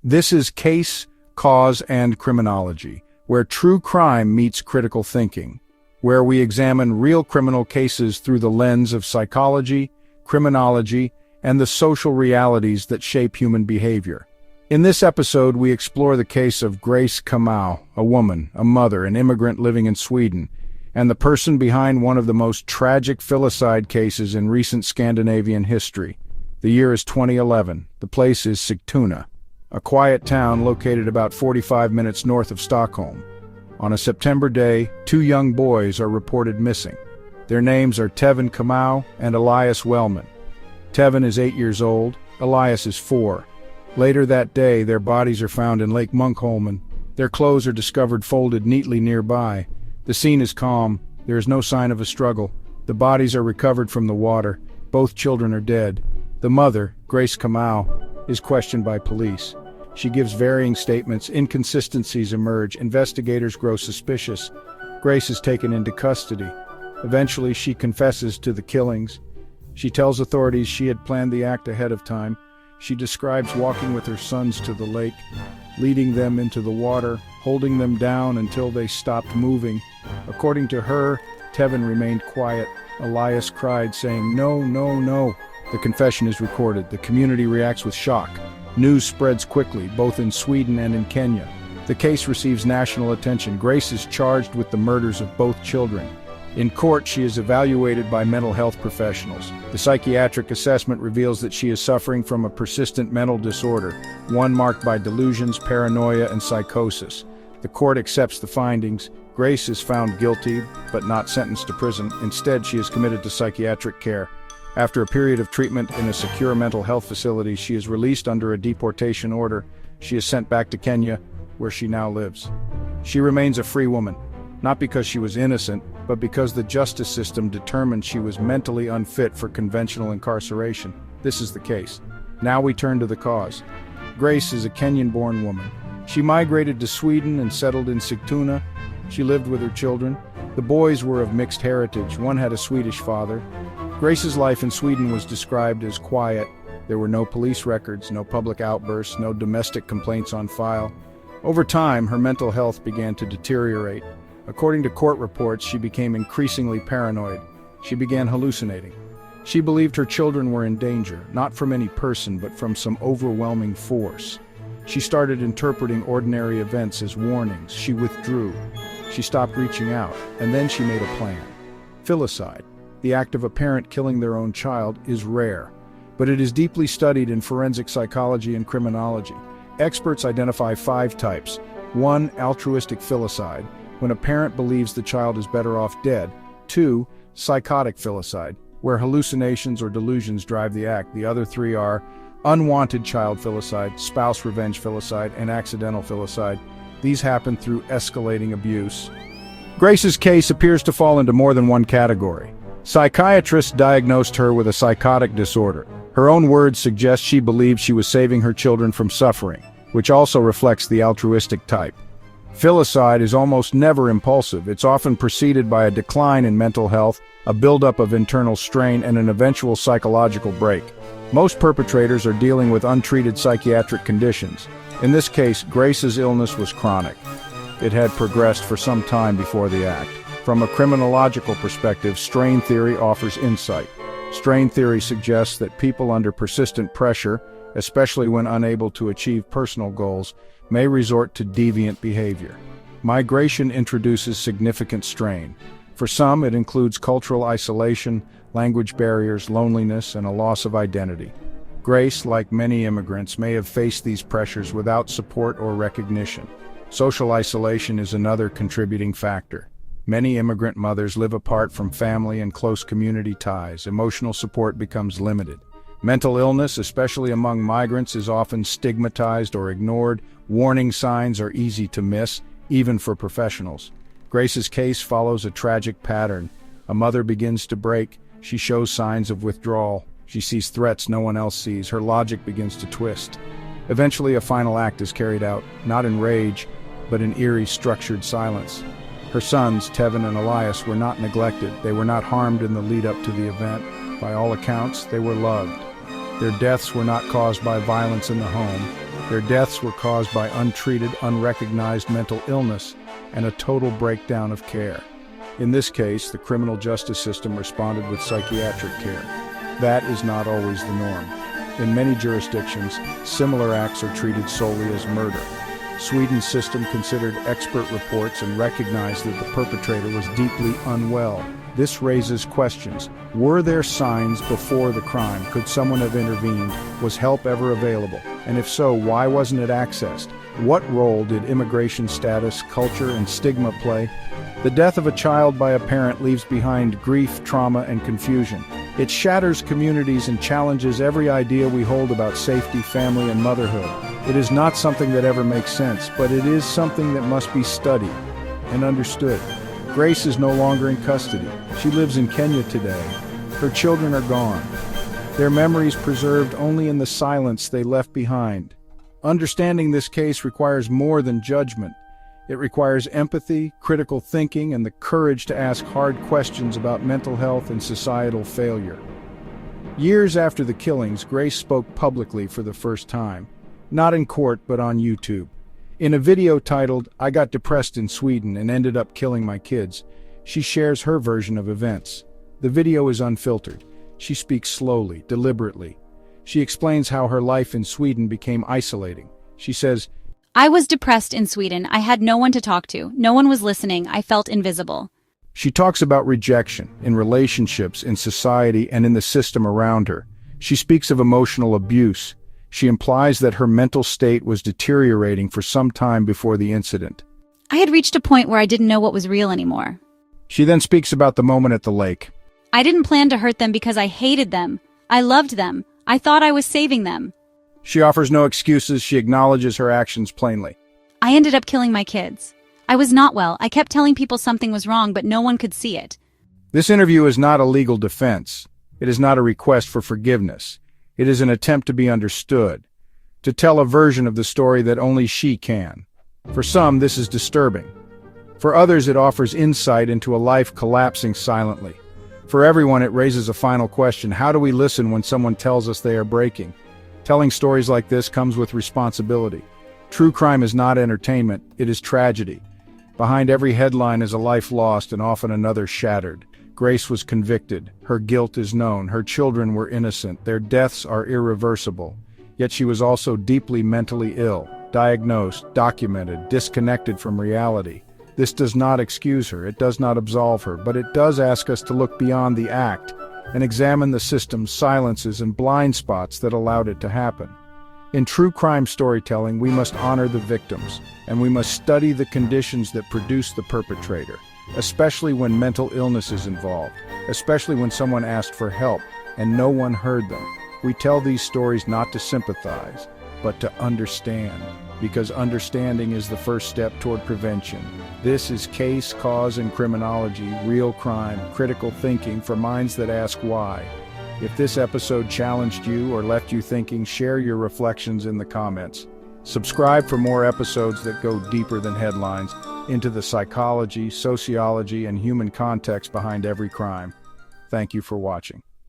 This is Case, Cause, and Criminology, where true crime meets critical thinking, where we examine real criminal cases through the lens of psychology, criminology, and the social realities that shape human behavior. In this episode, we explore the case of Grace Kamau, a woman, a mother, an immigrant living in Sweden, and the person behind one of the most tragic filicide cases in recent Scandinavian history. The year is 2011. The place is Sigtuna, a quiet town located about 45 minutes north of Stockholm. On a September day, two young boys are reported missing. Their names are Tevin Kamau and Elias Wellman. Tevin is 8 years old, Elias is 4. Later that day, their bodies are found in Lake Munkholmen. Their clothes are discovered folded neatly nearby. The scene is calm. There is no sign of a struggle. The bodies are recovered from the water. Both children are dead. The mother, Grace Kamau, is questioned by police. She gives varying statements. Inconsistencies emerge. Investigators grow suspicious. Grace is taken into custody. Eventually, she confesses to the killings. She tells authorities she had planned the act ahead of time. She describes walking with her sons to the lake, leading them into the water, holding them down until they stopped moving. According to her, Tevin remained quiet. Elias cried, saying, "No, no, no." The confession is recorded. The community reacts with shock. News spreads quickly, both in Sweden and in Kenya. The case receives national attention. Grace is charged with the murders of both children. In court, she is evaluated by mental health professionals. The psychiatric assessment reveals that she is suffering from a persistent mental disorder, one marked by delusions, paranoia, and psychosis. The court accepts the findings. Grace is found guilty, but not sentenced to prison. Instead, she is committed to psychiatric care. After a period of treatment in a secure mental health facility, she is released under a deportation order. She is sent back to Kenya, where she now lives. She remains a free woman, not because she was innocent, but because the justice system determined she was mentally unfit for conventional incarceration. This is the case. Now we turn to the cause. Grace is a Kenyan-born woman. She migrated to Sweden and settled in Sigtuna. She lived with her children. The boys were of mixed heritage. One had a Swedish father. Grace's life in Sweden was described as quiet. There were no police records, no public outbursts, no domestic complaints on file. Over time, her mental health began to deteriorate. According to court reports, she became increasingly paranoid. She began hallucinating. She believed her children were in danger, not from any person, but from some overwhelming force. She started interpreting ordinary events as warnings. She withdrew. She stopped reaching out, and then she made a plan. Filicide, the act of a parent killing their own child, is rare, but it is deeply studied in forensic psychology and criminology. Experts identify 5 types. 1. Altruistic filicide, when a parent believes the child is better off dead. 2. Psychotic filicide, where hallucinations or delusions drive the act. The other 3 are unwanted child filicide, spouse revenge filicide, and accidental filicide. These happen through escalating abuse. Grace's case appears to fall into more than one category. Psychiatrists diagnosed her with a psychotic disorder. Her own words suggest she believed she was saving her children from suffering, which also reflects the altruistic type. Filicide is almost never impulsive. It's often preceded by a decline in mental health, a buildup of internal strain, and an eventual psychological break. Most perpetrators are dealing with untreated psychiatric conditions. In this case, Grace's illness was chronic. It had progressed for some time before the act. From a criminological perspective, strain theory offers insight. Strain theory suggests that people under persistent pressure, especially when unable to achieve personal goals, may resort to deviant behavior. Migration introduces significant strain. For some, it includes cultural isolation, language barriers, loneliness, and a loss of identity. Grace, like many immigrants, may have faced these pressures without support or recognition. Social isolation is another contributing factor. Many immigrant mothers live apart from family and close community ties. Emotional support becomes limited. Mental illness, especially among migrants, is often stigmatized or ignored. Warning signs are easy to miss, even for professionals. Grace's case follows a tragic pattern. A mother begins to break. She shows signs of withdrawal. She sees threats no one else sees. Her logic begins to twist. Eventually, a final act is carried out, not in rage, but in eerie, structured silence. Her sons, Tevin and Elias, were not neglected. They were not harmed in the lead-up to the event. By all accounts, they were loved. Their deaths were not caused by violence in the home. Their deaths were caused by untreated, unrecognized mental illness and a total breakdown of care. In this case, the criminal justice system responded with psychiatric care. That is not always the norm. In many jurisdictions, similar acts are treated solely as murder. Sweden's system considered expert reports and recognized that the perpetrator was deeply unwell. This raises questions. Were there signs before the crime? Could someone have intervened? Was help ever available? And if so, why wasn't it accessed? What role did immigration status, culture, and stigma play? The death of a child by a parent leaves behind grief, trauma, and confusion. It shatters communities and challenges every idea we hold about safety, family, and motherhood. It is not something that ever makes sense, but it is something that must be studied and understood. Grace is no longer in custody. She lives in Kenya today. Her children are gone. Their memories preserved only in the silence they left behind. Understanding this case requires more than judgment. It requires empathy, critical thinking, and the courage to ask hard questions about mental health and societal failure. Years after the killings, Grace spoke publicly for the first time. Not in court, but on YouTube. In a video titled, "I got depressed in Sweden and ended up killing my kids," she shares her version of events. The video is unfiltered. She speaks slowly, deliberately. She explains how her life in Sweden became isolating. She says, "I was depressed in Sweden. I had no one to talk to. No one was listening. I felt invisible." She talks about rejection in relationships, in society, and in the system around her. She speaks of emotional abuse. She implies that her mental state was deteriorating for some time before the incident. "I had reached a point where I didn't know what was real anymore." She then speaks about the moment at the lake. "I didn't plan to hurt them because I hated them. I loved them. I thought I was saving them." She offers no excuses. She acknowledges her actions plainly. "I ended up killing my kids. I was not well. I kept telling people something was wrong, but no one could see it." This interview is not a legal defense. It is not a request for forgiveness. It is an attempt to be understood, to tell a version of the story that only she can. For some, this is disturbing. For others, it offers insight into a life collapsing silently. For everyone, it raises a final question. How do we listen when someone tells us they are breaking? Telling stories like this comes with responsibility. True crime is not entertainment, it is tragedy. Behind every headline is a life lost and often another shattered. Grace was convicted. Her guilt is known. Her children were innocent. Their deaths are irreversible. Yet she was also deeply mentally ill, diagnosed, documented, disconnected from reality. This does not excuse her. It does not absolve her, but it does ask us to look beyond the act and examine the system's silences and blind spots that allowed it to happen. In true crime storytelling, we must honor the victims, and we must study the conditions that produce the perpetrator, especially when mental illness is involved, especially when someone asked for help and no one heard them. We tell these stories not to sympathize, but to understand, because understanding is the first step toward prevention. This is Case, Cause, and Criminology, real crime, critical thinking for minds that ask why. If this episode challenged you or left you thinking, share your reflections in the comments. Subscribe for more episodes that go deeper than headlines, into the psychology, sociology, and human context behind every crime. Thank you for watching.